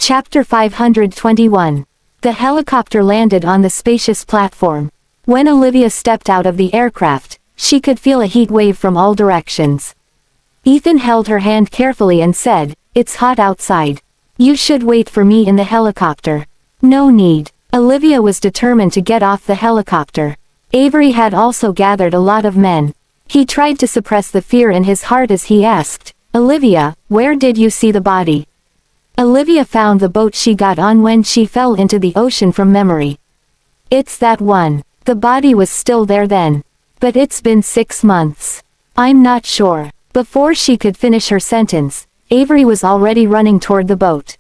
Chapter 521. The helicopter landed on the spacious platform. When Olivia stepped out of the aircraft, she could feel a heat wave from all directions. Ethan held her hand carefully and said, "It's hot outside. You should wait for me in the helicopter." "No need." Olivia was determined to get off the helicopter. Avery had also gathered a lot of men. He tried to suppress the fear in his heart as he asked, "Olivia, where did you see the body?" Olivia found the boat she got on when she fell into the ocean from memory. "It's that one. The body was still there then. But it's been 6 months. I'm not sure." Before she could finish her sentence, Avery was already running toward the boat.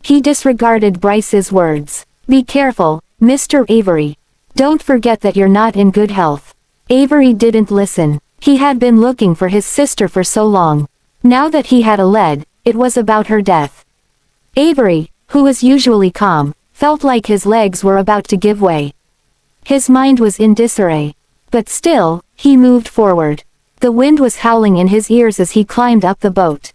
He disregarded Bryce's words. "Be careful, Mr. Avery. Don't forget that you're not in good health." Avery didn't listen. He had been looking for his sister for so long. Now that he had a lead, it was about her death. Avery, who was usually calm, felt like his legs were about to give way. His mind was in disarray. But still, he moved forward. The wind was howling in his ears as he climbed up the boat.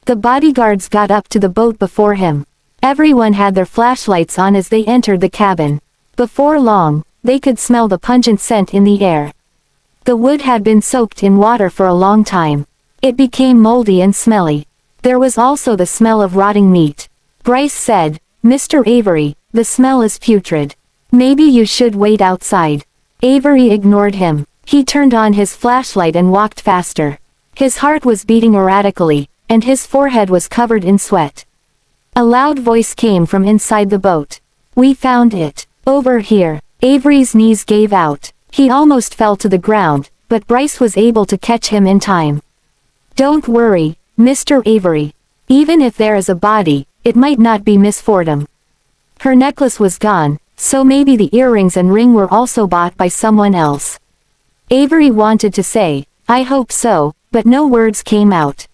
The bodyguards got up to the boat before him. Everyone had their flashlights on as they entered the cabin. Before long, they could smell the pungent scent in the air. The wood had been soaked in water for a long time. It became moldy and smelly. There was also the smell of rotting meat. Bryce said, "Mr. Avery, the smell is putrid. Maybe you should wait outside." Avery ignored him. He turned on his flashlight and walked faster. His heart was beating erratically, and his forehead was covered in sweat. A loud voice came from inside the boat. "We found it. Over here." Avery's knees gave out. He almost fell to the ground, but Bryce was able to catch him in time. "Don't worry, Mr. Avery. Even if there is a body, it might not be Miss Fordham." Her necklace was gone, so maybe the earrings and ring were also bought by someone else. Avery wanted to say, "I hope so," but no words came out.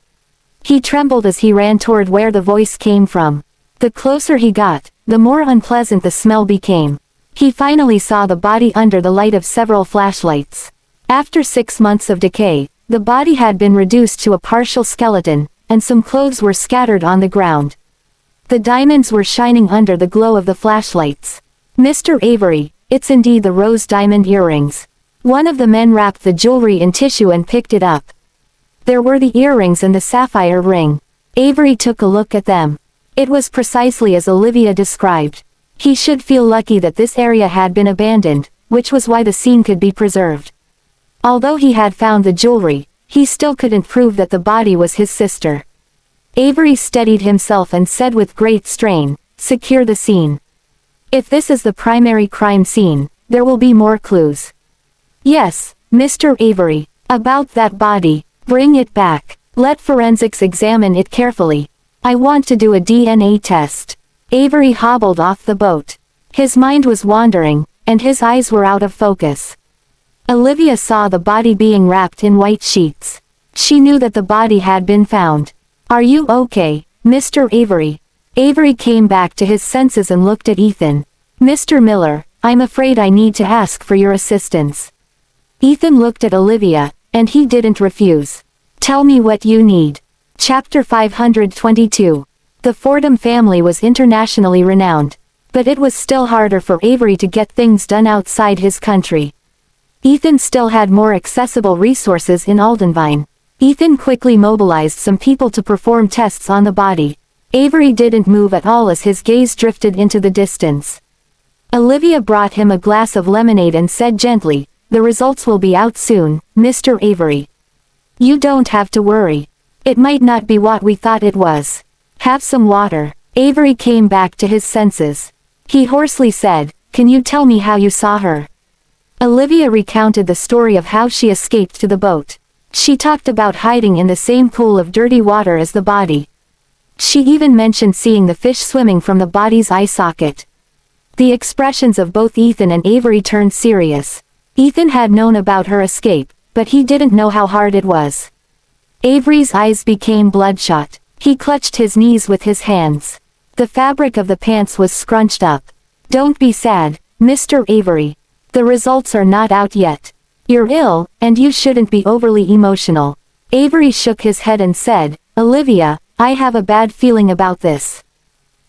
He trembled as he ran toward where the voice came from. The closer he got, the more unpleasant the smell became. He finally saw the body under the light of several flashlights. After 6 months of decay, the body had been reduced to a partial skeleton, and some clothes were scattered on the ground. The diamonds were shining under the glow of the flashlights. "Mr. Avery, it's indeed the rose diamond earrings." One of the men wrapped the jewelry in tissue and picked it up. There were the earrings and the sapphire ring. Avery took a look at them. It was precisely as Olivia described. He should feel lucky that this area had been abandoned, which was why the scene could be preserved. Although he had found the jewelry, he still couldn't prove that the body was his sister. Avery steadied himself and said with great strain, "Secure the scene. If this is the primary crime scene, there will be more clues." "Yes, Mr. Avery. About that body, bring it back. Let forensics examine it carefully. I want to do a DNA test." Avery hobbled off the boat. His mind was wandering, and his eyes were out of focus. Olivia saw the body being wrapped in white sheets. She knew that the body had been found. "Are you okay, Mr. Avery?" Avery came back to his senses and looked at Ethan. "Mr. Miller, I'm afraid I need to ask for your assistance." Ethan looked at Olivia, and he didn't refuse. "Tell me what you need." Chapter 522. The Fordham family was internationally renowned. But it was still harder for Avery to get things done outside his country. Ethan still had more accessible resources in Aldenvine. Ethan quickly mobilized some people to perform tests on the body. Avery didn't move at all as his gaze drifted into the distance. Olivia brought him a glass of lemonade and said gently, "The results will be out soon, Mr. Avery. You don't have to worry. It might not be what we thought it was. Have some water." Avery came back to his senses. He hoarsely said, "Can you tell me how you saw her?" Olivia recounted the story of how she escaped to the boat. She talked about hiding in the same pool of dirty water as the body. She even mentioned seeing the fish swimming from the body's eye socket. The expressions of both Ethan and Avery turned serious. Ethan had known about her escape, but he didn't know how hard it was. Avery's eyes became bloodshot. He clutched his knees with his hands. The fabric of the pants was scrunched up. "Don't be sad, Mr. Avery. The results are not out yet. You're ill, and you shouldn't be overly emotional." Avery shook his head and said, "Olivia, I have a bad feeling about this."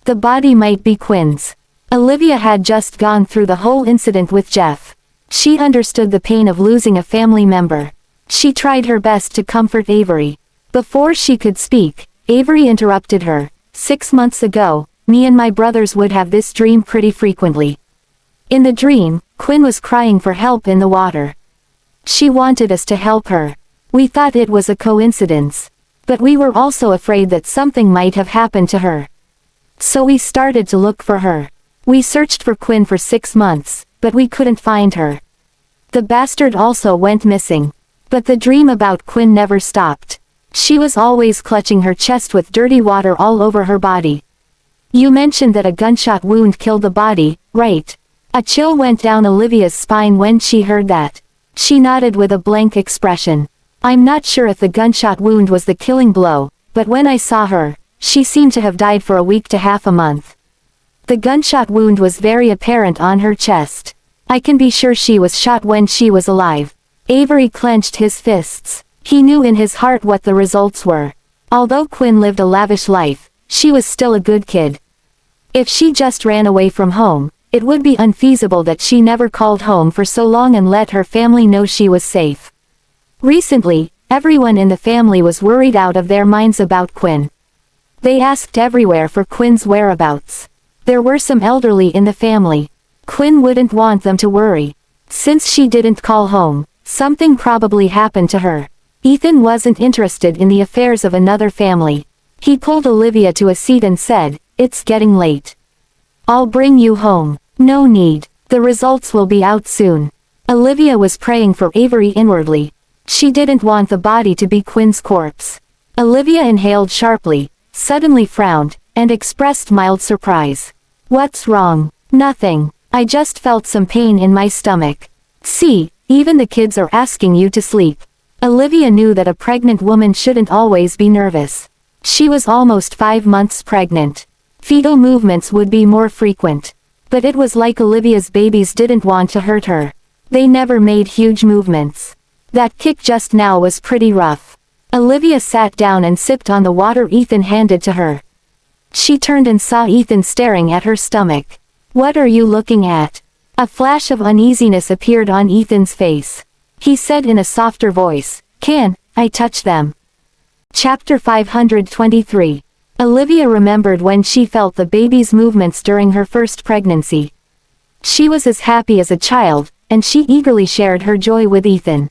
The body might be Quinn's. Olivia had just gone through the whole incident with Jeff. She understood the pain of losing a family member. She tried her best to comfort Avery. Before she could speak, Avery interrupted her. 6 months ago, me and my brothers would have this dream pretty frequently. In the dream, Quinn was crying for help in the water. She wanted us to help her. We thought it was a coincidence. But we were also afraid that something might have happened to her. So we started to look for her. We searched for Quinn for 6 months, but we couldn't find her. The bastard also went missing. But the dream about Quinn never stopped. She was always clutching her chest with dirty water all over her body. You mentioned that a gunshot wound killed the body, right? A chill went down Olivia's spine when she heard that. She nodded with a blank expression. I'm not sure if the gunshot wound was the killing blow, but when I saw her, she seemed to have died for a week to half a month. The gunshot wound was very apparent on her chest. I can be sure she was shot when she was alive. Avery clenched his fists. He knew in his heart what the results were. Although Quinn lived a lavish life, she was still a good kid. If she just ran away from home, it would be unfeasible that she never called home for so long and let her family know she was safe. Recently, everyone in the family was worried out of their minds about Quinn. They asked everywhere for Quinn's whereabouts. There were some elderly in the family. Quinn wouldn't want them to worry. Since she didn't call home, something probably happened to her. Ethan wasn't interested in the affairs of another family. He pulled Olivia to a seat and said, "It's getting late. I'll bring you home." "No need. The results will be out soon." Olivia was praying for Avery inwardly. She didn't want the body to be Quinn's corpse. Olivia inhaled sharply, suddenly frowned, and expressed mild surprise. "What's wrong?" "Nothing. I just felt some pain in my stomach." "See, even the kids are asking you to sleep." Olivia knew that a pregnant woman shouldn't always be nervous. She was almost 5 months pregnant. Fetal movements would be more frequent. But it was like Olivia's babies didn't want to hurt her. They never made huge movements. That kick just now was pretty rough. Olivia sat down and sipped on the water Ethan handed to her. She turned and saw Ethan staring at her stomach. "What are you looking at?" A flash of uneasiness appeared on Ethan's face. He said in a softer voice, "Can I touch them?" Chapter 523. Olivia remembered when she felt the baby's movements during her first pregnancy. She was as happy as a child, and she eagerly shared her joy with Ethan.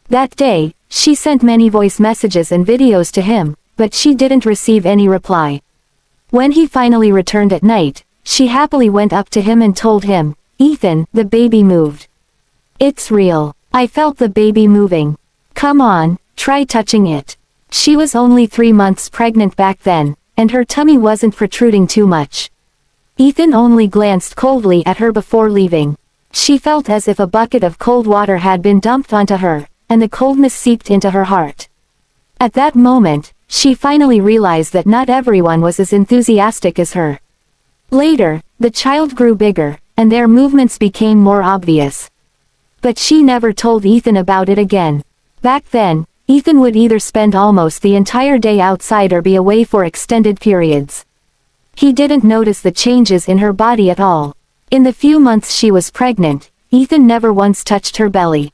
That day, she sent many voice messages and videos to him, but she didn't receive any reply. When he finally returned at night, she happily went up to him and told him, "Ethan, the baby moved. It's real. I felt the baby moving. Come on, try touching it." She was only 3 months pregnant back then, and her tummy wasn't protruding too much. Ethan only glanced coldly at her before leaving. She felt as if a bucket of cold water had been dumped onto her, and the coldness seeped into her heart. At that moment, she finally realized that not everyone was as enthusiastic as her. Later, the child grew bigger, and their movements became more obvious. But she never told Ethan about it again. Back then, Ethan would either spend almost the entire day outside or be away for extended periods. He didn't notice the changes in her body at all. In the few months she was pregnant, Ethan never once touched her belly.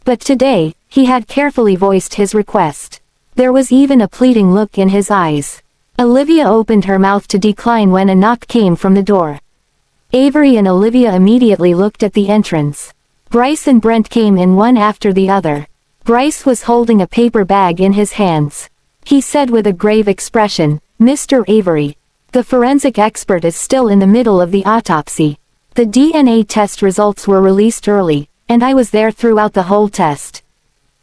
But today, he had carefully voiced his request. There was even a pleading look in his eyes. Olivia opened her mouth to decline when a knock came from the door. Avery and Olivia immediately looked at the entrance. Bryce and Brent came in one after the other. Bryce was holding a paper bag in his hands. He said with a grave expression, "Mr. Avery, the forensic expert is still in the middle of the autopsy. The DNA test results were released early, and I was there throughout the whole test.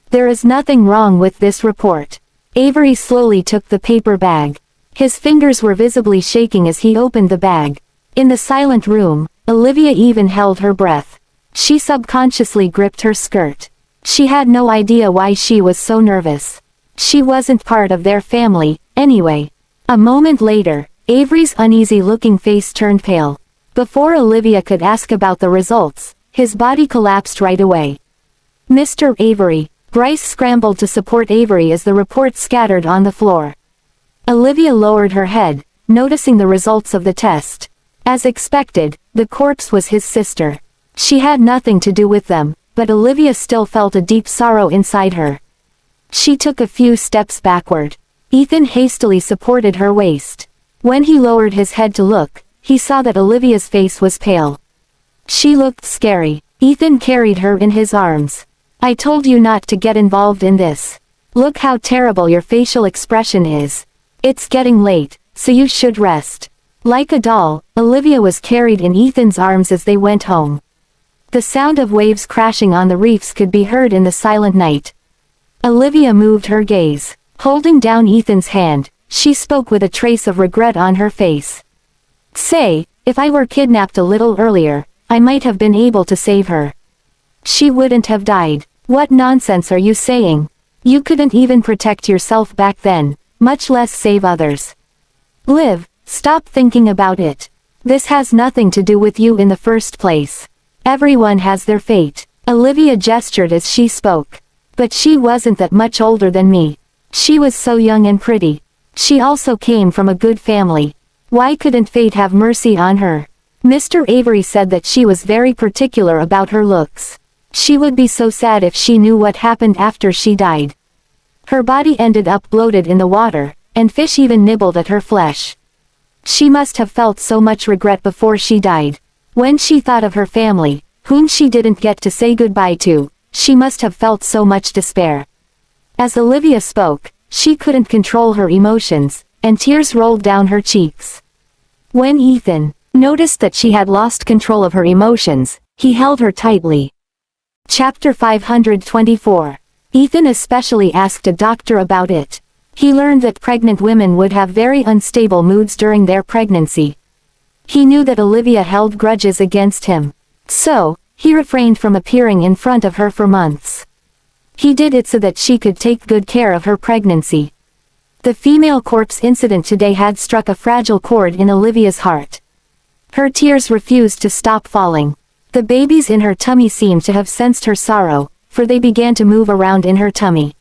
There is nothing wrong with this report." Avery slowly took the paper bag. His fingers were visibly shaking as he opened the bag. In the silent room, Olivia even held her breath. She subconsciously gripped her skirt. She had no idea why she was so nervous. She wasn't part of their family, anyway. A moment later, Avery's uneasy-looking face turned pale. Before Olivia could ask about the results, his body collapsed right away. "Mr. Avery." Bryce scrambled to support Avery as the report scattered on the floor. Olivia lowered her head, noticing the results of the test. As expected, the corpse was his sister. She had nothing to do with them, but Olivia still felt a deep sorrow inside her. She took a few steps backward. Ethan hastily supported her waist. When he lowered his head to look, he saw that Olivia's face was pale. She looked scary. Ethan carried her in his arms. "I told you not to get involved in this. Look how terrible your facial expression is. It's getting late, so you should rest." Like a doll, Olivia was carried in Ethan's arms as they went home. The sound of waves crashing on the reefs could be heard in the silent night. Olivia moved her gaze. Holding down Ethan's hand, she spoke with a trace of regret on her face. "Say, if I were kidnapped a little earlier, I might have been able to save her. She wouldn't have died." "What nonsense are you saying? You couldn't even protect yourself back then, much less save others. Liv, stop thinking about it. This has nothing to do with you in the first place. Everyone has their fate." Olivia gestured as she spoke. "But she wasn't that much older than me. She was so young and pretty. She also came from a good family. Why couldn't fate have mercy on her?" Mr. Avery said that she was very particular about her looks. She would be so sad if she knew what happened after she died. Her body ended up bloated in the water, and fish even nibbled at her flesh. She must have felt so much regret before she died. When she thought of her family, whom she didn't get to say goodbye to, she must have felt so much despair. As Olivia spoke, she couldn't control her emotions, and tears rolled down her cheeks. When Ethan noticed that she had lost control of her emotions, he held her tightly. Chapter 524. Ethan especially asked a doctor about it. He learned that pregnant women would have very unstable moods during their pregnancy. He knew that Olivia held grudges against him. So, he refrained from appearing in front of her for months. He did it so that she could take good care of her pregnancy. The female corpse incident today had struck a fragile chord in Olivia's heart. Her tears refused to stop falling. The babies in her tummy seemed to have sensed her sorrow, for they began to move around in her tummy.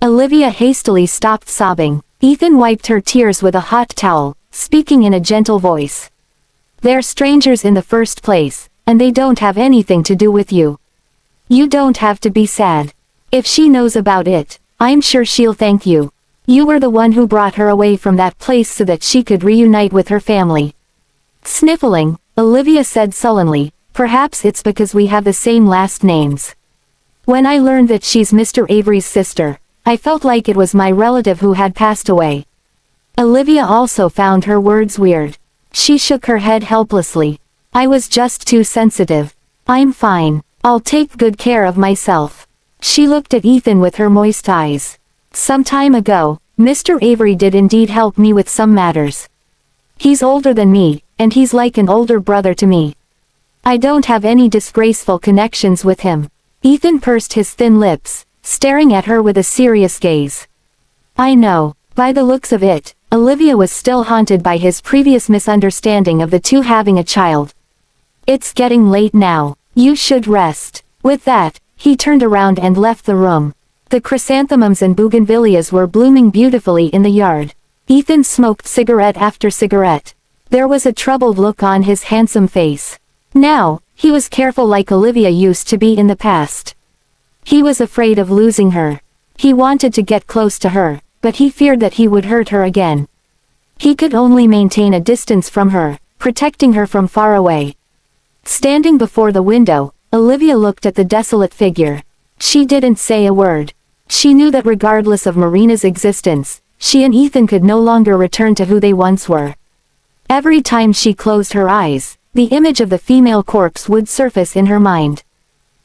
Olivia hastily stopped sobbing. Ethan wiped her tears with a hot towel, speaking in a gentle voice. "They're strangers in the first place, and they don't have anything to do with you. You don't have to be sad. If she knows about it, I'm sure she'll thank you. You were the one who brought her away from that place so that she could reunite with her family." Sniffling, Olivia said sullenly, "Perhaps it's because we have the same last names. When I learned that she's Mr. Avery's sister, I felt like it was my relative who had passed away." Olivia also found her words weird. She shook her head helplessly. "I was just too sensitive. I'm fine. I'll take good care of myself." She looked at Ethan with her moist eyes. "Some time ago, Mr. Avery did indeed help me with some matters. He's older than me, and he's like an older brother to me. I don't have any disgraceful connections with him." Ethan pursed his thin lips, staring at her with a serious gaze. "I know." By the looks of it, Olivia was still haunted by his previous misunderstanding of the two having a child. "It's getting late now. You should rest." With that, he turned around and left the room. The chrysanthemums and bougainvilleas were blooming beautifully in the yard. Ethan smoked cigarette after cigarette. There was a troubled look on his handsome face. Now, he was careful like Olivia used to be in the past. He was afraid of losing her. He wanted to get close to her, but he feared that he would hurt her again. He could only maintain a distance from her, protecting her from far away. Standing before the window, Olivia looked at the desolate figure. She didn't say a word. She knew that regardless of Marina's existence, she and Ethan could no longer return to who they once were. Every time she closed her eyes, the image of the female corpse would surface in her mind.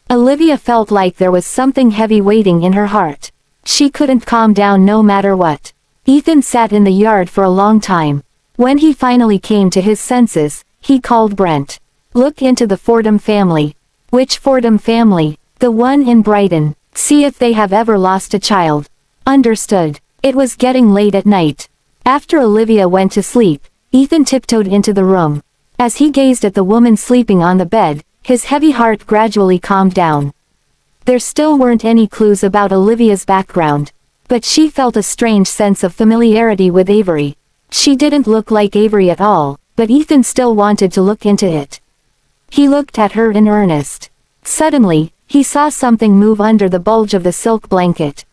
Olivia felt like there was something heavy waiting in her heart. She couldn't calm down no matter what. Ethan sat in the yard for a long time. When he finally came to his senses, he called Brent. "Look into the Fordham family." "Which Fordham family?" "The one in Brighton. See if they have ever lost a child." "Understood." It was getting late at night. After Olivia went to sleep, Ethan tiptoed into the room. As he gazed at the woman sleeping on the bed, his heavy heart gradually calmed down. There still weren't any clues about Olivia's background, but she felt a strange sense of familiarity with Avery. She didn't look like Avery at all, but Ethan still wanted to look into it. He looked at her in earnest. Suddenly, he saw something move under the bulge of the silk blanket.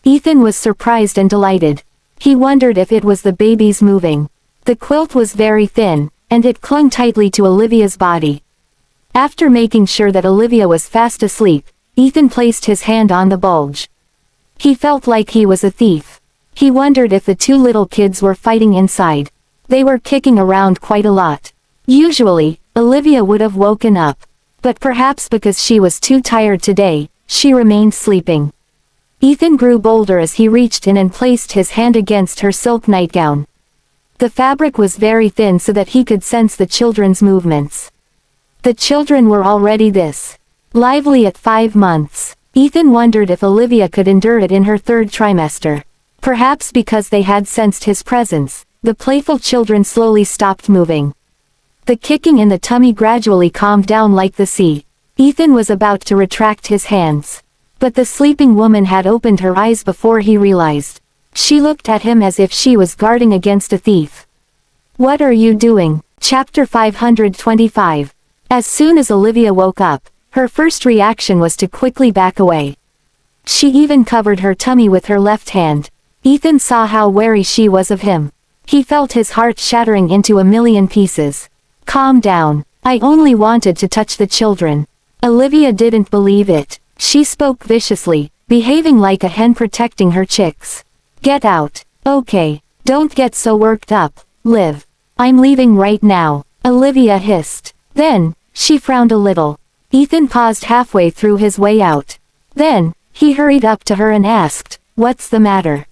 Ethan was surprised and delighted. He wondered if it was the baby's moving. The quilt was very thin, and it clung tightly to Olivia's body. After making sure that Olivia was fast asleep, Ethan placed his hand on the bulge. He felt like he was a thief. He wondered if the two little kids were fighting inside. They were kicking around quite a lot. Usually, Olivia would have woken up. But perhaps because she was too tired today, she remained sleeping. Ethan grew bolder as he reached in and placed his hand against her silk nightgown. The fabric was very thin so that he could sense the children's movements. The children were already this lively at 5 months. Ethan wondered if Olivia could endure it in her 3rd trimester. Perhaps because they had sensed his presence, the playful children slowly stopped moving. The kicking in the tummy gradually calmed down like the sea. Ethan was about to retract his hands. But the sleeping woman had opened her eyes before he realized. She looked at him as if she was guarding against a thief. "What are you doing?" Chapter 525. As soon as Olivia woke up, her first reaction was to quickly back away. She even covered her tummy with her left hand. Ethan saw how wary she was of him. He felt his heart shattering into a million pieces. "Calm down. I only wanted to touch the children." Olivia didn't believe it. She spoke viciously, behaving like a hen protecting her chicks. "Get out." "Okay. Don't get so worked up, Liv. I'm leaving right now," Olivia hissed. Then, she frowned a little. Ethan paused halfway through his way out. Then, he hurried up to her and asked, "What's the matter?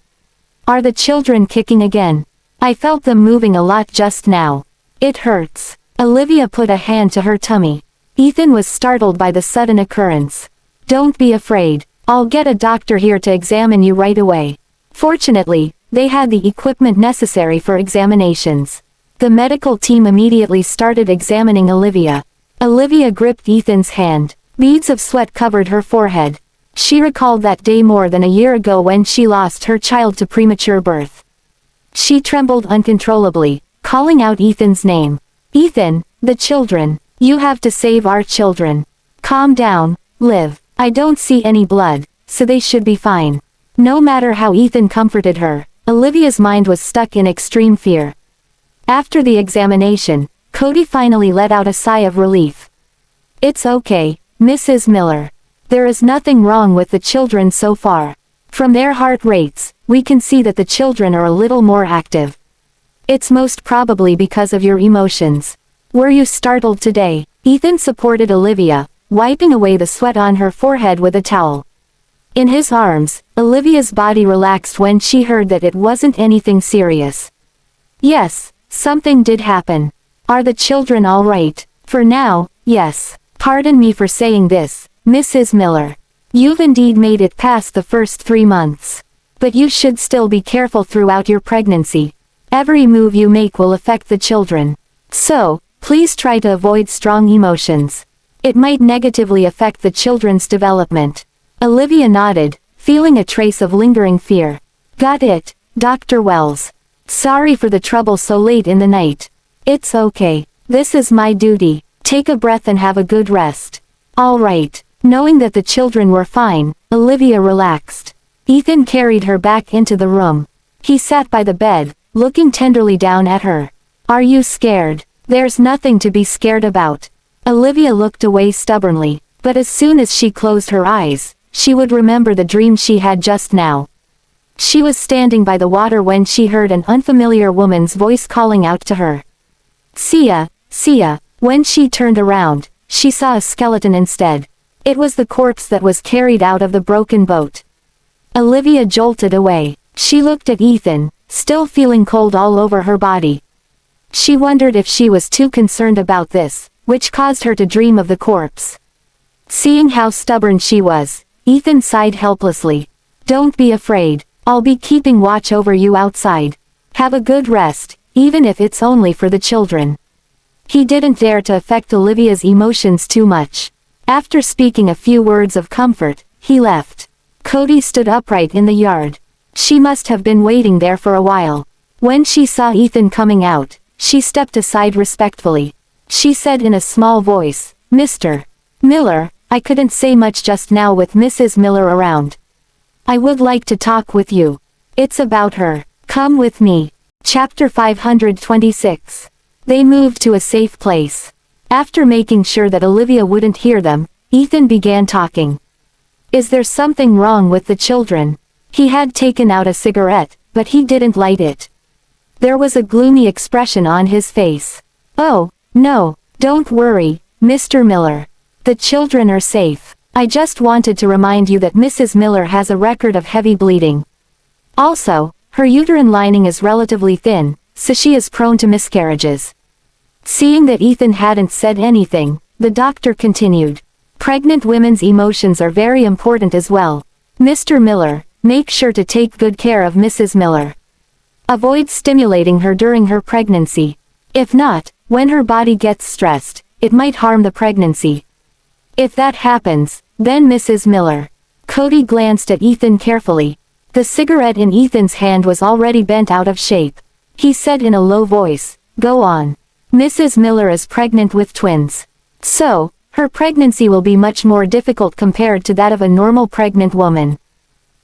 Are the children kicking again? I felt them moving a lot just now. It hurts." Olivia put a hand to her tummy. Ethan was startled by the sudden occurrence. "Don't be afraid. I'll get a doctor here to examine you right away." Fortunately, they had the equipment necessary for examinations. The medical team immediately started examining Olivia. Olivia gripped Ethan's hand. Beads of sweat covered her forehead. She recalled that day more than a year ago when she lost her child to premature birth. She trembled uncontrollably, calling out Ethan's name. "Ethan, the children. You have to save our children. Calm down, Liv. I don't see any blood, so they should be fine." No matter how Ethan comforted her, Olivia's mind was stuck in extreme fear. After the examination, Cody finally let out a sigh of relief. "It's okay, Mrs. Miller. There is nothing wrong with the children so far. From their heart rates, we can see that the children are a little more active. It's most probably because of your emotions. Were you startled today?" Ethan supported Olivia, wiping away the sweat on her forehead with a towel. In his arms, Olivia's body relaxed when she heard that it wasn't anything serious. "Yes, something did happen. Are the children all right?" "For now, yes. Pardon me for saying this, Mrs. Miller. You've indeed made it past the first 3 months. But you should still be careful throughout your pregnancy. Every move you make will affect the children. So, please try to avoid strong emotions. It might negatively affect the children's development." Olivia nodded, feeling a trace of lingering fear. "Got it, Dr. Wells. Sorry for the trouble so late in the night." "It's okay. This is my duty. Take a breath and have a good rest." "All right." Knowing that the children were fine, Olivia relaxed. Ethan carried her back into the room. He sat by the bed, looking tenderly down at her. "Are you scared?" "There's nothing to be scared about." Olivia looked away stubbornly, but as soon as she closed her eyes, she would remember the dream she had just now. She was standing by the water when she heard an unfamiliar woman's voice calling out to her. "Sia, Sia." When she turned around, she saw a skeleton instead. It was the corpse that was carried out of the broken boat. Olivia jolted away. She looked at Ethan, still feeling cold all over her body. She wondered if she was too concerned about this, which caused her to dream of the corpse. Seeing how stubborn she was, Ethan sighed helplessly. "Don't be afraid. I'll be keeping watch over you outside. Have a good rest, even if it's only for the children." He didn't dare to affect Olivia's emotions too much. After speaking a few words of comfort, he left. Cody stood upright in the yard. She must have been waiting there for a while. When she saw Ethan coming out, she stepped aside respectfully. She said in a small voice, "Mr. Miller, I couldn't say much just now with Mrs. Miller around. I would like to talk with you. It's about her. Come with me." Chapter 526. They moved to a safe place. After making sure that Olivia wouldn't hear them, Ethan began talking. "Is there something wrong with the children?" He had taken out a cigarette, but he didn't light it. There was a gloomy expression on his face. "Oh, no, don't worry, Mr. Miller. The children are safe. I just wanted to remind you that Mrs. Miller has a record of heavy bleeding. Also, her uterine lining is relatively thin, so she is prone to miscarriages." Seeing that Ethan hadn't said anything, the doctor continued. "Pregnant women's emotions are very important as well. Mr. Miller, make sure to take good care of Mrs. Miller. Avoid stimulating her during her pregnancy. If not, when her body gets stressed, it might harm the pregnancy. If that happens, then Mrs. Miller." Cody glanced at Ethan carefully. The cigarette in Ethan's hand was already bent out of shape. He said in a low voice, "Go on. Mrs. Miller is pregnant with twins. So, her pregnancy will be much more difficult compared to that of a normal pregnant woman.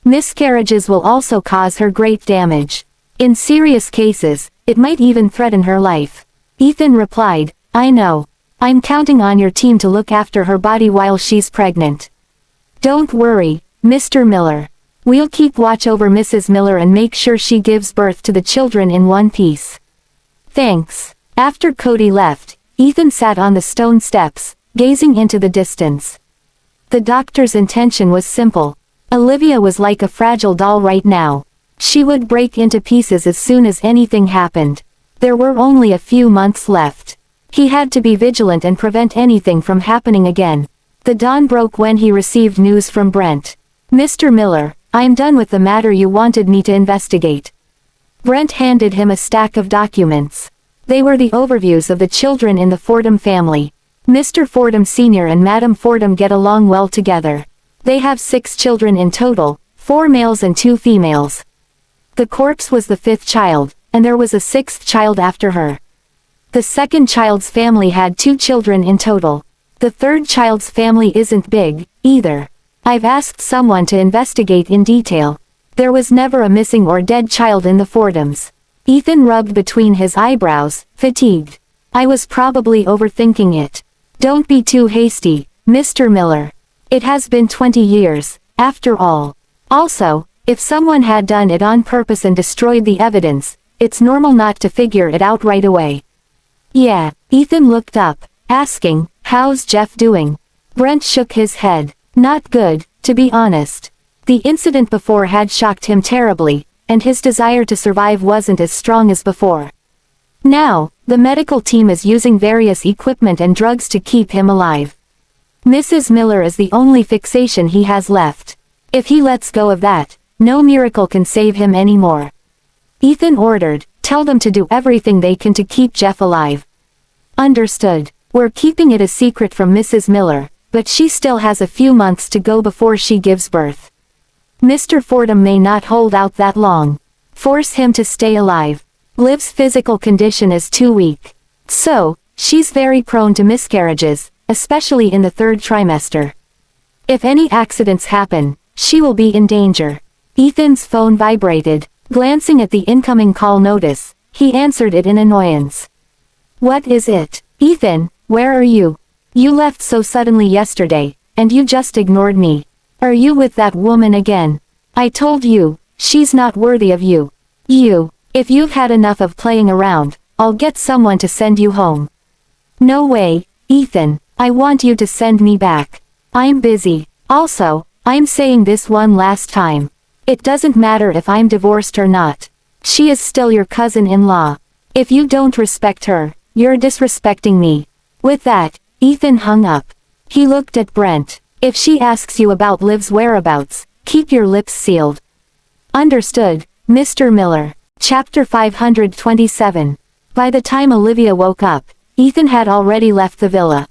Miscarriages will also cause her great damage. In serious cases, it might even threaten her life." Ethan replied, "I know. I'm counting on your team to look after her body while she's pregnant. Don't worry, Mr. Miller. We'll keep watch over Mrs. Miller and make sure she gives birth to the children in one piece." "Thanks." After Cody left, Ethan sat on the stone steps, gazing into the distance. The doctor's intention was simple. Olivia was like a fragile doll right now. She would break into pieces as soon as anything happened. There were only a few months left. He had to be vigilant and prevent anything from happening again. The dawn broke when he received news from Brent. "Mr. Miller, I am done with the matter you wanted me to investigate." Brent handed him a stack of documents. They were the overviews of the children in the Fordham family. Mr. Fordham Sr. and Madam Fordham get along well together. They have 6 children in total, 4 males and 2 females. The corpse was the 5th child, and there was a 6th child after her. The 2nd child's family had 2 children in total. The 3rd child's family isn't big, either. I've asked someone to investigate in detail. There was never a missing or dead child in the Fordhams. Ethan rubbed between his eyebrows, fatigued. "I was probably overthinking it. Don't be too hasty, Mr. Miller. It has been 20 years, after all. Also, if someone had done it on purpose and destroyed the evidence, it's normal not to figure it out right away." "Yeah." Ethan looked up, asking, "How's Jeff doing?" Brent shook his head. "Not good, to be honest. The incident before had shocked him terribly, and his desire to survive wasn't as strong as before. Now, the medical team is using various equipment and drugs to keep him alive. Mrs. Miller is the only fixation he has left. If he lets go of that, no miracle can save him anymore." Ethan ordered, "Tell them to do everything they can to keep Jeff alive." "Understood. We're keeping it a secret from Mrs. Miller, but she still has a few months to go before she gives birth. Mr. Fordham may not hold out that long. Force him to stay alive. Liv's physical condition is too weak. So, she's very prone to miscarriages, especially in the 3rd trimester. If any accidents happen, she will be in danger." Ethan's phone vibrated. Glancing at the incoming call notice, he answered it in annoyance. "What is it?" "Ethan, where are you? You left so suddenly yesterday, and you just ignored me. Are you with that woman again? I told you, she's not worthy of you. If you've had enough of playing around, I'll get someone to send you home." "No way, Ethan, I want you to send me back. I'm busy. Also, I'm saying this one last time. It doesn't matter if I'm divorced or not. She is still your cousin-in-law. If you don't respect her, you're disrespecting me." With that, Ethan hung up. He looked at Brent. "If she asks you about Liv's whereabouts, keep your lips sealed." "Understood, Mr. Miller." Chapter 527. By the time Olivia woke up, Ethan had already left the villa.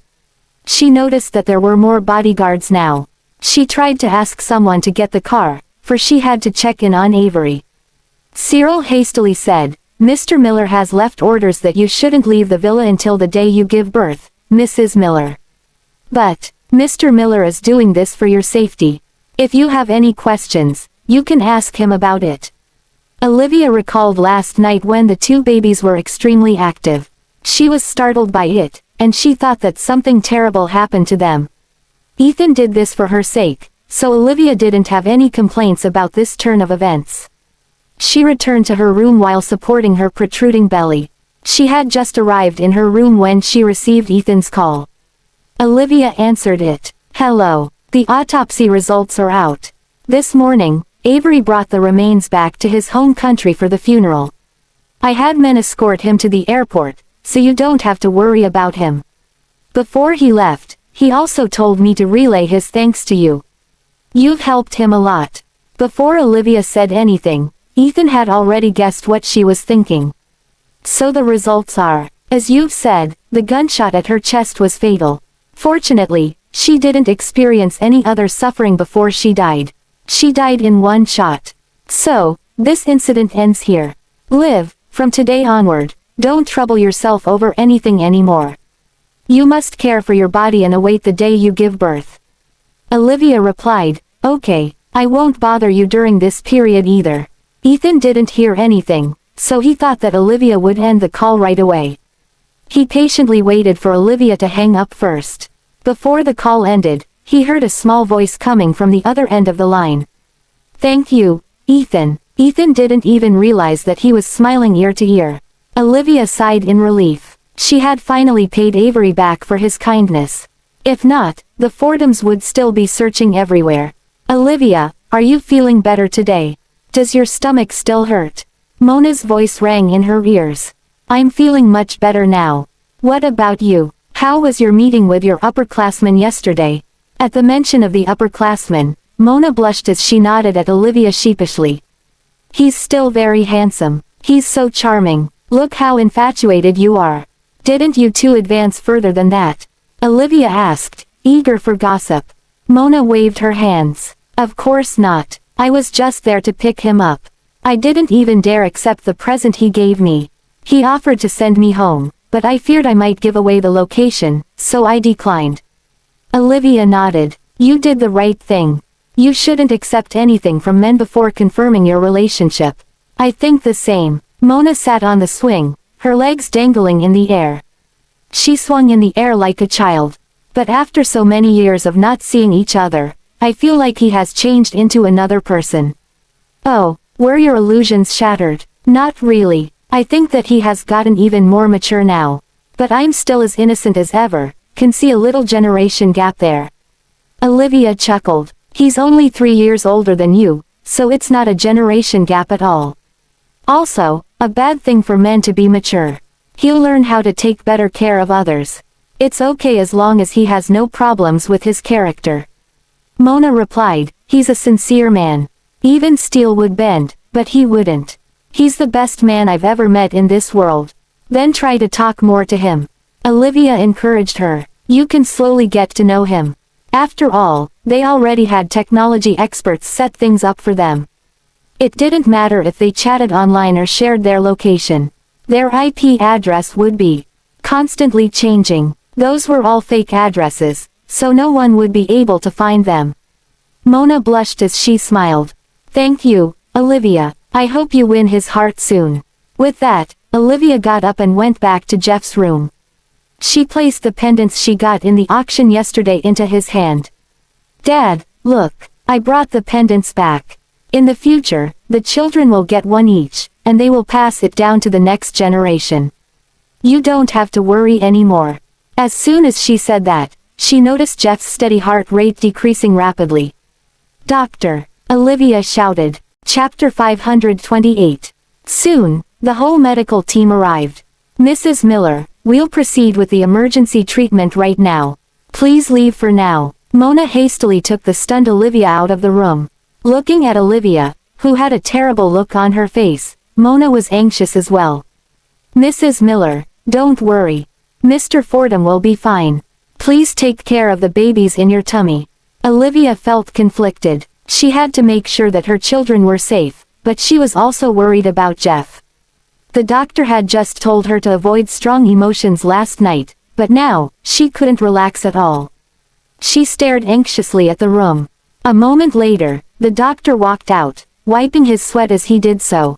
She noticed that there were more bodyguards now. She tried to ask someone to get the car, for she had to check in on Avery. Cyril hastily said, Mr. Miller has left orders that you shouldn't leave the villa until the day you give birth, Mrs. Miller. But, Mr. Miller is doing this for your safety. If you have any questions, you can ask him about it. Olivia recalled last night when the two babies were extremely active. She was startled by it, and she thought that something terrible happened to them. Ethan did this for her sake, so Olivia didn't have any complaints about this turn of events. She returned to her room while supporting her protruding belly. She had just arrived in her room when she received Ethan's call. Olivia answered it. "Hello. The autopsy results are out. This morning, Avery brought the remains back to his home country for the funeral. I had men escort him to the airport, so you don't have to worry about him. Before he left, he also told me to relay his thanks to you. You've helped him a lot." Before Olivia said anything, Ethan had already guessed what she was thinking. "So the results are, as you've said, the gunshot at her chest was fatal. Fortunately, she didn't experience any other suffering before she died. She died in one shot. So, this incident ends here. Liv, from today onward, don't trouble yourself over anything anymore. You must care for your body and await the day you give birth." Olivia replied, "Okay, I won't bother you during this period either." Ethan didn't hear anything, so he thought that Olivia would end the call right away. He patiently waited for Olivia to hang up first. Before the call ended, he heard a small voice coming from the other end of the line. "Thank you, Ethan." Ethan didn't even realize that he was smiling ear to ear. Olivia sighed in relief. She had finally paid Avery back for his kindness. If not, the Fordhams would still be searching everywhere. "Olivia, are you feeling better today? Does your stomach still hurt?" Mona's voice rang in her ears. "I'm feeling much better now. What about you? How was your meeting with your upperclassmen yesterday?" At the mention of the upperclassmen, Mona blushed as she nodded at Olivia sheepishly. "He's still very handsome. He's so charming. Look how infatuated you are. Didn't you two advance further than that?" Olivia asked, eager for gossip. Mona waved her hands. "Of course not. I was just there to pick him up. I didn't even dare accept the present he gave me. He offered to send me home, but I feared I might give away the location, so I declined." Olivia nodded. "You did the right thing. You shouldn't accept anything from men before confirming your relationship." "I think the same." Mona sat on the swing, her legs dangling in the air. She swung in the air like a child. "But after so many years of not seeing each other, I feel like he has changed into another person." "Oh, were your illusions shattered?" "Not really. I think that he has gotten even more mature now. But I'm still as innocent as ever, can see a little generation gap there." Olivia chuckled. "He's only 3 years older than you, so it's not a generation gap at all. Also, a bad thing for men to be mature. He'll learn how to take better care of others. It's okay as long as he has no problems with his character." Mona replied, "He's a sincere man. Even steel would bend, but he wouldn't. He's the best man I've ever met in this world. Then try to talk more to him." Olivia encouraged her. "You can slowly get to know him. After all, they already had technology experts set things up for them. It didn't matter if they chatted online or shared their location. Their IP address would be constantly changing. Those were all fake addresses, so no one would be able to find them." Mona blushed as she smiled. "Thank you, Olivia. I hope you win his heart soon." With that, Olivia got up and went back to Jeff's room. She placed the pendants she got in the auction yesterday into his hand. "Dad, look, I brought the pendants back. In the future, the children will get one each, and they will pass it down to the next generation. You don't have to worry anymore." As soon as she said that, she noticed Jeff's steady heart rate decreasing rapidly. "Doctor!" Olivia shouted. Chapter 528. Soon, the whole medical team arrived. "Mrs. Miller, we'll proceed with the emergency treatment right now. Please leave for now." Mona hastily took the stunned Olivia out of the room. Looking at Olivia, who had a terrible look on her face, Mona was anxious as well. "Mrs. Miller, don't worry. Mr. Fordham will be fine. Please take care of the babies in your tummy." Olivia felt conflicted. She had to make sure that her children were safe, but she was also worried about Jeff. The doctor had just told her to avoid strong emotions last night, but now, she couldn't relax at all. She stared anxiously at the room. A moment later, the doctor walked out, wiping his sweat as he did so.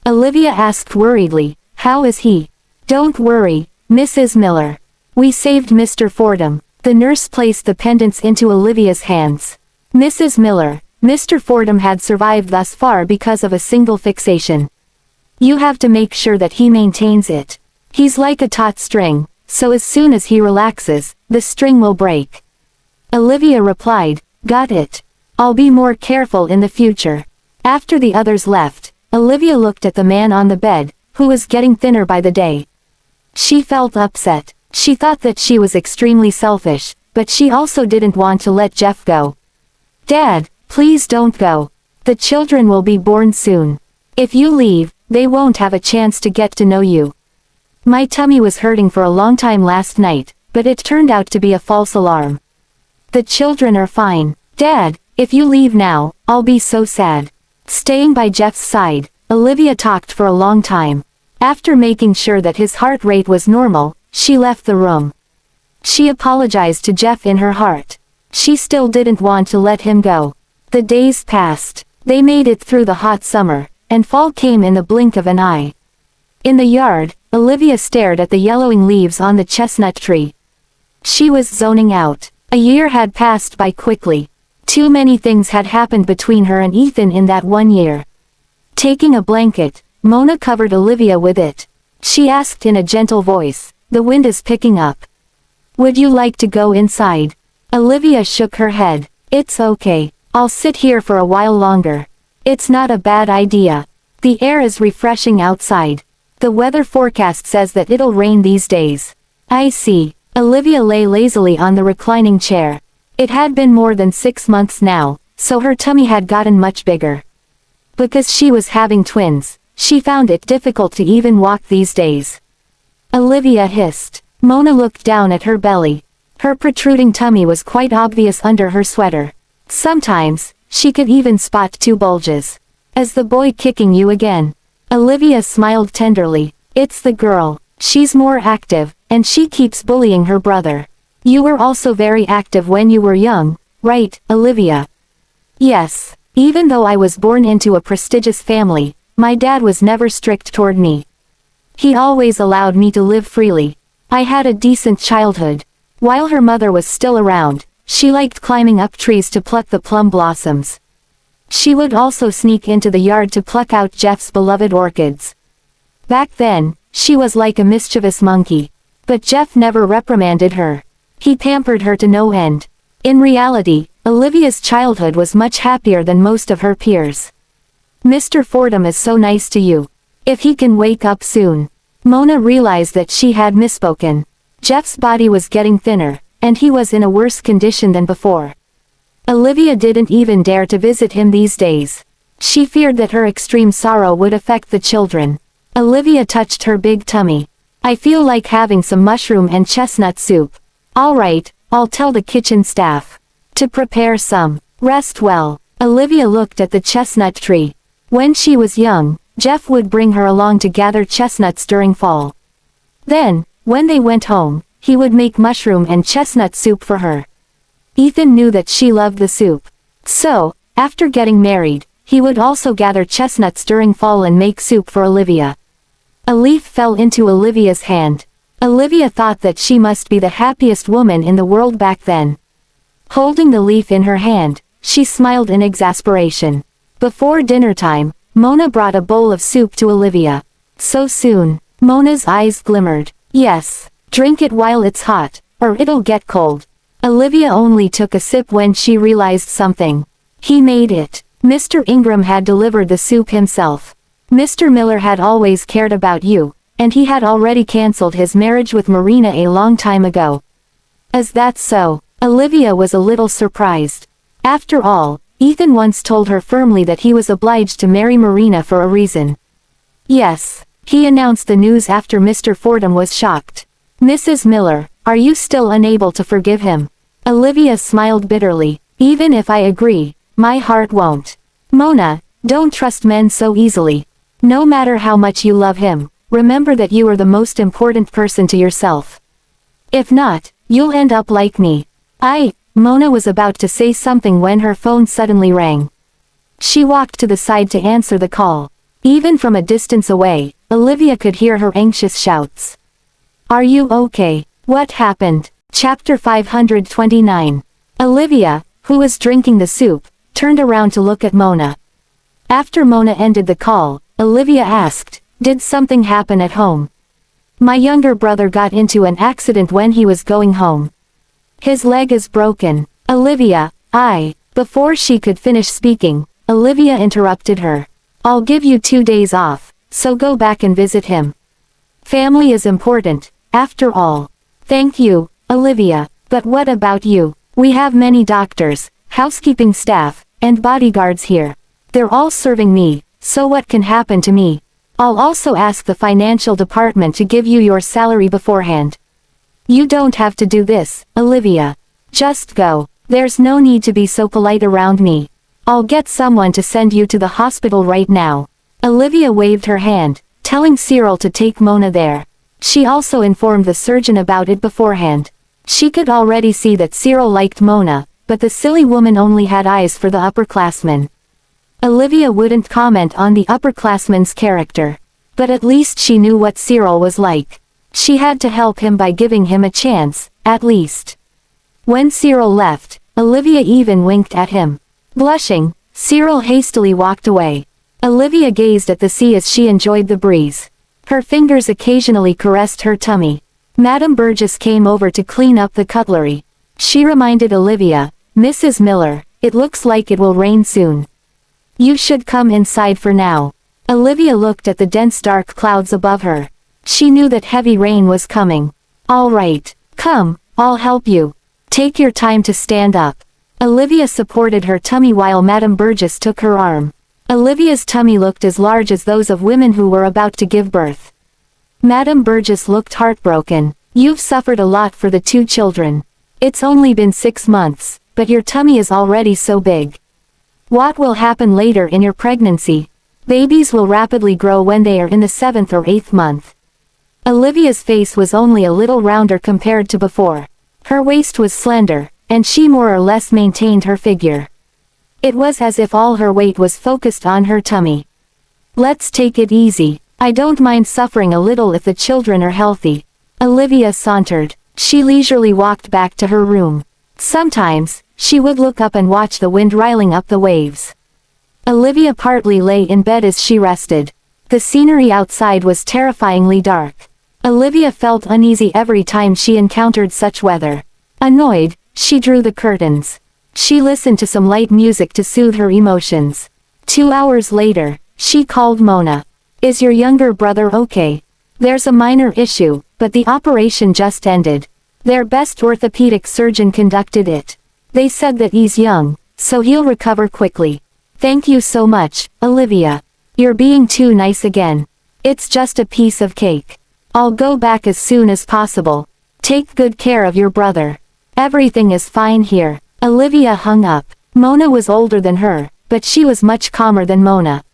Olivia asked worriedly, "How is he?" "Don't worry, Mrs. Miller. We saved Mr. Fordham." The nurse placed the pendants into Olivia's hands. "Mrs. Miller, Mr. Fordham had survived thus far because of a single fixation. You have to make sure that he maintains it. He's like a taut string, so as soon as he relaxes, the string will break." Olivia replied, "Got it. I'll be more careful in the future." After the others left, Olivia looked at the man on the bed, who was getting thinner by the day. She felt upset. She thought that she was extremely selfish, but she also didn't want to let Jeff go. "Dad, please don't go. The children will be born soon. If you leave, they won't have a chance to get to know you. My tummy was hurting for a long time last night, but it turned out to be a false alarm. The children are fine. Dad, if you leave now, I'll be so sad." Staying by Jeff's side, Olivia talked for a long time. After making sure that his heart rate was normal, she left the room. She apologized to Jeff in her heart. She still didn't want to let him go. The days passed. They made it through the hot summer, and fall came in the blink of an eye. In the yard, Olivia stared at the yellowing leaves on the chestnut tree. She was zoning out. A year had passed by quickly. Too many things had happened between her and Ethan in that 1 year. Taking a blanket, Mona covered Olivia with it. She asked in a gentle voice, "The wind is picking up. Would you like to go inside?" Olivia shook her head. "It's okay. I'll sit here for a while longer. It's not a bad idea. The air is refreshing outside. The weather forecast says that it'll rain these days." "I see." Olivia lay lazily on the reclining chair. It had been more than 6 months now, so her tummy had gotten much bigger. Because she was having twins, she found it difficult to even walk these days. Olivia hissed. Mona looked down at her belly. Her protruding tummy was quite obvious under her sweater. Sometimes, she could even spot 2 bulges. "Is the boy kicking you again?" Olivia smiled tenderly. "It's the girl. She's more active, and she keeps bullying her brother." "You were also very active when you were young, right, Olivia?" "Yes. Even though I was born into a prestigious family, my dad was never strict toward me. He always allowed me to live freely. I had a decent childhood. While her mother was still around, she liked climbing up trees to pluck the plum blossoms. She would also sneak into the yard to pluck out Jeff's beloved orchids. Back then, she was like a mischievous monkey. But Jeff never reprimanded her. He pampered her to no end. In reality, Olivia's childhood was much happier than most of her peers. "Mr. Fordham is so nice to you. If he can wake up soon." Mona realized that she had misspoken. Jeff's body was getting thinner, and he was in a worse condition than before. Olivia didn't even dare to visit him these days. She feared that her extreme sorrow would affect the children. Olivia touched her big tummy. "I feel like having some mushroom and chestnut soup." "All right, I'll tell the kitchen staff to prepare some. Rest well." Olivia looked at the chestnut tree. When she was young, Jeff would bring her along to gather chestnuts during fall. Then, when they went home, he would make mushroom and chestnut soup for her. Ethan knew that she loved the soup. So, after getting married, he would also gather chestnuts during fall and make soup for Olivia. A leaf fell into Olivia's hand. Olivia thought that she must be the happiest woman in the world back then. Holding the leaf in her hand, she smiled in exasperation. Before dinner time, Mona brought a bowl of soup to Olivia. "So soon?" Mona's eyes glimmered. "Yes. Drink it while it's hot, or it'll get cold." Olivia only took a sip when she realized something. He made it. Mr. Ingram had delivered the soup himself. "Mr. Miller had always cared about you, and he had already cancelled his marriage with Marina a long time ago." "Is that so?" Olivia was a little surprised. After all, Ethan once told her firmly that he was obliged to marry Marina for a reason. "Yes." He announced the news after Mr. Fordham was shocked. "Mrs. Miller, are you still unable to forgive him?" Olivia smiled bitterly. "Even if I agree, my heart won't." "Mona, don't trust men so easily. No matter how much you love him, remember that you are the most important person to yourself. If not, you'll end up like me. Mona was about to say something when her phone suddenly rang. She walked to the side to answer the call. Even from a distance away, Olivia could hear her anxious shouts. Are you okay? What happened? Chapter 529. Olivia, who was drinking the soup, turned around to look at Mona. After Mona ended the call, Olivia asked, did something happen at home? My younger brother got into an accident when he was going home. His leg is broken. Olivia, Before she could finish speaking, Olivia interrupted her. I'll give you 2 days off, so go back and visit him. Family is important, after all. Thank you, Olivia, but what about you? We have many doctors, housekeeping staff, and bodyguards here. They're all serving me, so what can happen to me? I'll also ask the financial department to give you your salary beforehand. You don't have to do this, Olivia. Just go. There's no need to be so polite around me. I'll get someone to send you to the hospital right now. Olivia waved her hand, telling Cyril to take Mona there. She also informed the surgeon about it beforehand. She could already see that Cyril liked Mona, but the silly woman only had eyes for the upperclassmen. Olivia wouldn't comment on the upperclassman's character. But at least she knew what Cyril was like. She had to help him by giving him a chance, at least. When Cyril left, Olivia even winked at him. Blushing, Cyril hastily walked away. Olivia gazed at the sea as she enjoyed the breeze. Her fingers occasionally caressed her tummy. Madame Burgess came over to clean up the cutlery. She reminded Olivia, Mrs. Miller, it looks like it will rain soon. You should come inside for now. Olivia looked at the dense dark clouds above her. She knew that heavy rain was coming. All right, come, I'll help you. Take your time to stand up. Olivia supported her tummy while Madame Burgess took her arm. Olivia's tummy looked as large as those of women who were about to give birth. Madame Burgess looked heartbroken. You've suffered a lot for the 2 children. It's only been 6 months, but your tummy is already so big. What will happen later in your pregnancy? Babies will rapidly grow when they are in the 7th or 8th month. Olivia's face was only a little rounder compared to before. Her waist was slender, and she more or less maintained her figure. It was as if all her weight was focused on her tummy. Let's take it easy. I don't mind suffering a little if the children are healthy. Olivia sauntered. She leisurely walked back to her room. Sometimes, she would look up and watch the wind riling up the waves. Olivia partly lay in bed as she rested. The scenery outside was terrifyingly dark. Olivia felt uneasy every time she encountered such weather. Annoyed, she drew the curtains. She listened to some light music to soothe her emotions. 2 hours later, she called Mona. Is your younger brother okay? There's a minor issue, but the operation just ended. Their best orthopedic surgeon conducted it. They said that he's young, so he'll recover quickly. Thank you so much, Olivia. You're being too nice again. It's just a piece of cake. I'll go back as soon as possible. Take good care of your brother. Everything is fine here. Olivia hung up. Mona was older than her, but she was much calmer than Mona.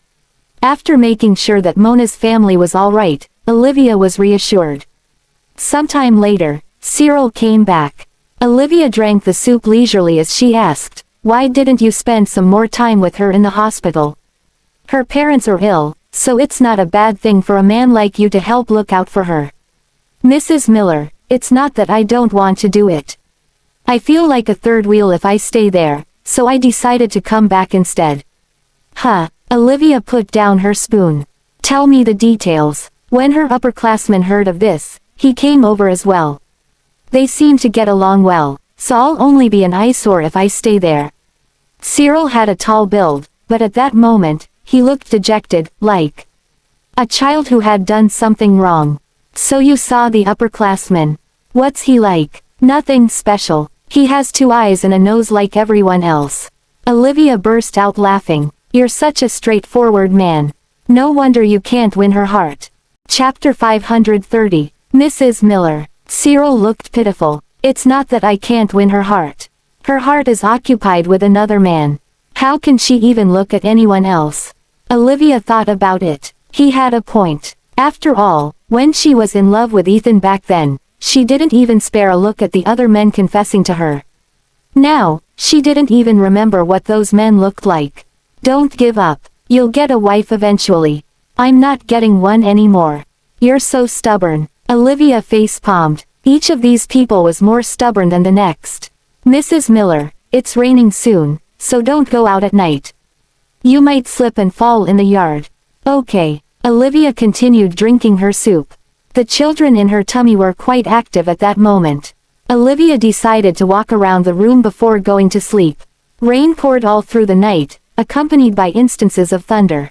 After making sure that Mona's family was alright, Olivia was reassured. Sometime later, Cyril came back. Olivia drank the soup leisurely as she asked, why didn't you spend some more time with her in the hospital? Her parents are ill, so it's not a bad thing for a man like you to help look out for her. Mrs. Miller, it's not that I don't want to do it. I feel like a third wheel if I stay there, so I decided to come back instead. Olivia put down her spoon. Tell me the details. When her upperclassman heard of this, he came over as well. They seem to get along well, so I'll only be an eyesore if I stay there. Cyril had a tall build, but at that moment, he looked dejected, like a child who had done something wrong. So you saw the upperclassman. What's he like? Nothing special. He has 2 eyes and a nose like everyone else. Olivia burst out laughing. You're such a straightforward man. No wonder you can't win her heart. Chapter 530. Mrs. Miller. Cyril looked pitiful. It's not that I can't win her heart. Her heart is occupied with another man. How can she even look at anyone else? Olivia thought about it. He had a point. After all, when she was in love with Ethan back then, she didn't even spare a look at the other men confessing to her. Now, she didn't even remember what those men looked like. Don't give up. You'll get a wife eventually. I'm not getting one anymore. You're so stubborn. Olivia face-palmed. Each of these people was more stubborn than the next. Mrs. Miller, it's raining soon, so don't go out at night. You might slip and fall in the yard. Okay. Olivia continued drinking her soup. The children in her tummy were quite active at that moment. Olivia decided to walk around the room before going to sleep. Rain poured all through the night, accompanied by instances of thunder.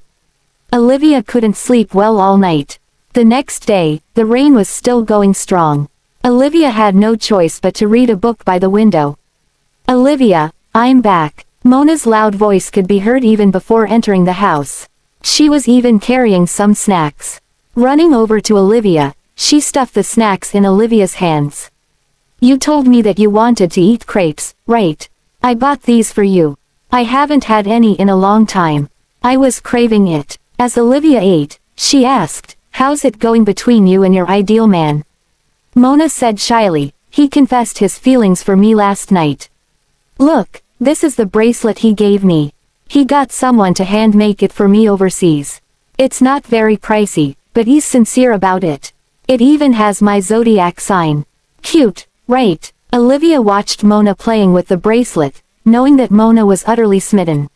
Olivia couldn't sleep well all night. The next day, the rain was still going strong. Olivia had no choice but to read a book by the window. Olivia, I'm back. Mona's loud voice could be heard even before entering the house. She was even carrying some snacks. Running over to Olivia, she stuffed the snacks in Olivia's hands. You told me that you wanted to eat crepes, right? I bought these for you. I haven't had any in a long time. I was craving it. As Olivia ate, she asked, how's it going between you and your ideal man? Mona said shyly, he confessed his feelings for me last night. Look, this is the bracelet he gave me. He got someone to hand make it for me overseas. It's not very pricey, but he's sincere about it. It even has my zodiac sign. Cute, right? Olivia watched Mona playing with the bracelet, knowing that Mona was utterly smitten.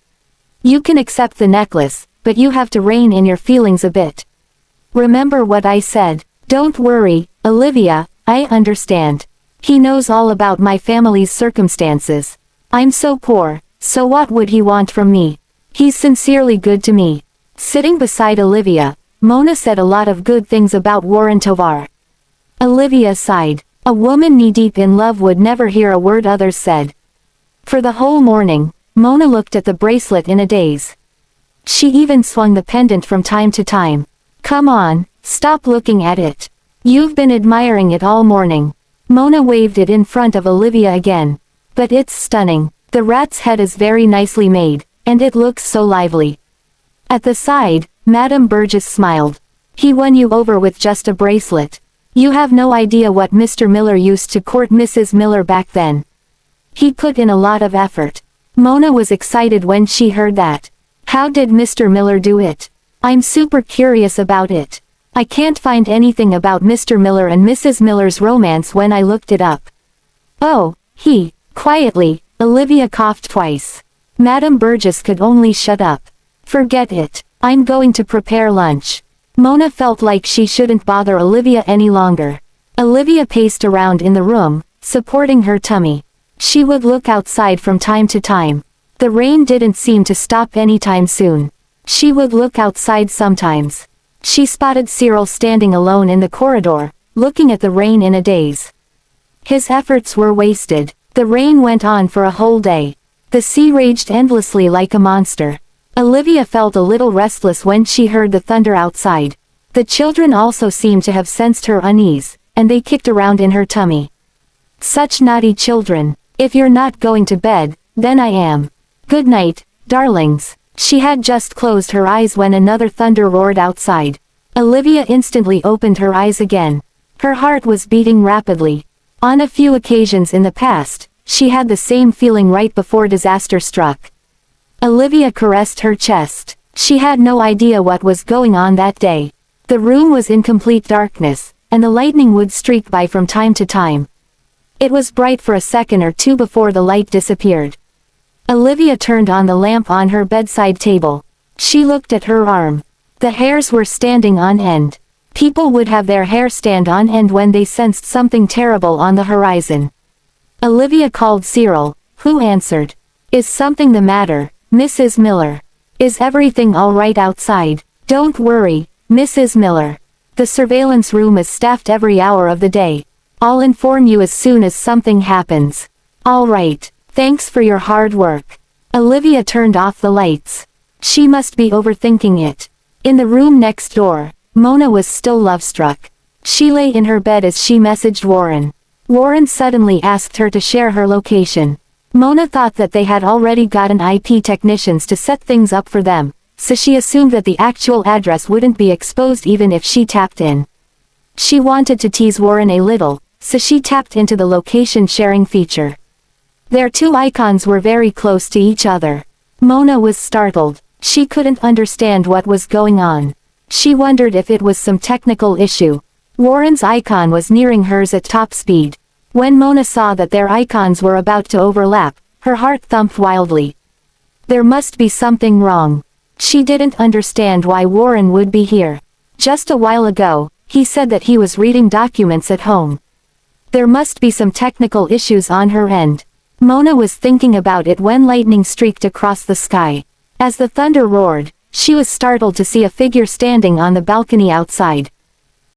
You can accept the necklace, but you have to rein in your feelings a bit. Remember what I said. Don't worry, Olivia, I understand. He knows all about my family's circumstances. I'm so poor, so what would he want from me? He's sincerely good to me. Sitting beside Olivia, Mona said a lot of good things about Warren Tovar. Olivia sighed. A woman knee-deep in love would never hear a word others said. For the whole morning, Mona looked at the bracelet in a daze. She even swung the pendant from time to time. Come on, stop looking at it. You've been admiring it all morning. Mona waved it in front of Olivia again. But it's stunning. The rat's head is very nicely made, and it looks so lively. At the side, Madame Burgess smiled. He won you over with just a bracelet. You have no idea what Mr. Miller used to court Mrs. Miller back then. He put in a lot of effort. Mona was excited when she heard that. How did Mr. Miller do it? I'm super curious about it. I can't find anything about Mr. Miller and Mrs. Miller's romance when I looked it up. Oh, quietly, Olivia coughed twice. Madame Burgess could only shut up. Forget it. I'm going to prepare lunch. Mona felt like she shouldn't bother Olivia any longer. Olivia paced around in the room, supporting her tummy. She would look outside from time to time. The rain didn't seem to stop anytime soon. She would look outside sometimes. She spotted Cyril standing alone in the corridor, looking at the rain in a daze. His efforts were wasted. The rain went on for a whole day. The sea raged endlessly like a monster. Olivia felt a little restless when she heard the thunder outside. The children also seemed to have sensed her unease, and they kicked around in her tummy. Such naughty children. If you're not going to bed, then I am. Good night, darlings. She had just closed her eyes when another thunder roared outside. Olivia instantly opened her eyes again. Her heart was beating rapidly. On a few occasions in the past, she had the same feeling right before disaster struck. Olivia caressed her chest. She had no idea what was going on that day. The room was in complete darkness, and the lightning would streak by from time to time. It was bright for a second or two before the light disappeared. Olivia turned on the lamp on her bedside table. She looked at her arm. The hairs were standing on end. People would have their hair stand on end when they sensed something terrible on the horizon. Olivia called Cyril, who answered. Is something the matter, Mrs. Miller? Is everything all right outside? Don't worry, Mrs. Miller. The surveillance room is staffed every hour of the day. I'll inform you as soon as something happens. All right, thanks for your hard work. Olivia turned off the lights. She must be overthinking it. In the room next door, Mona was still love-struck. She lay in her bed as she messaged Warren. Warren suddenly asked her to share her location. Mona thought that they had already gotten IP technicians to set things up for them, so she assumed that the actual address wouldn't be exposed even if she tapped in. She wanted to tease Warren a little, so she tapped into the location sharing feature. Their two icons were very close to each other. Mona was startled. She couldn't understand what was going on. She wondered if it was some technical issue. Warren's icon was nearing hers at top speed. When Mona saw that their icons were about to overlap, her heart thumped wildly. There must be something wrong. She didn't understand why Warren would be here. Just a while ago, he said that he was reading documents at home. There must be some technical issues on her end. Mona was thinking about it when lightning streaked across the sky. As the thunder roared, she was startled to see a figure standing on the balcony outside.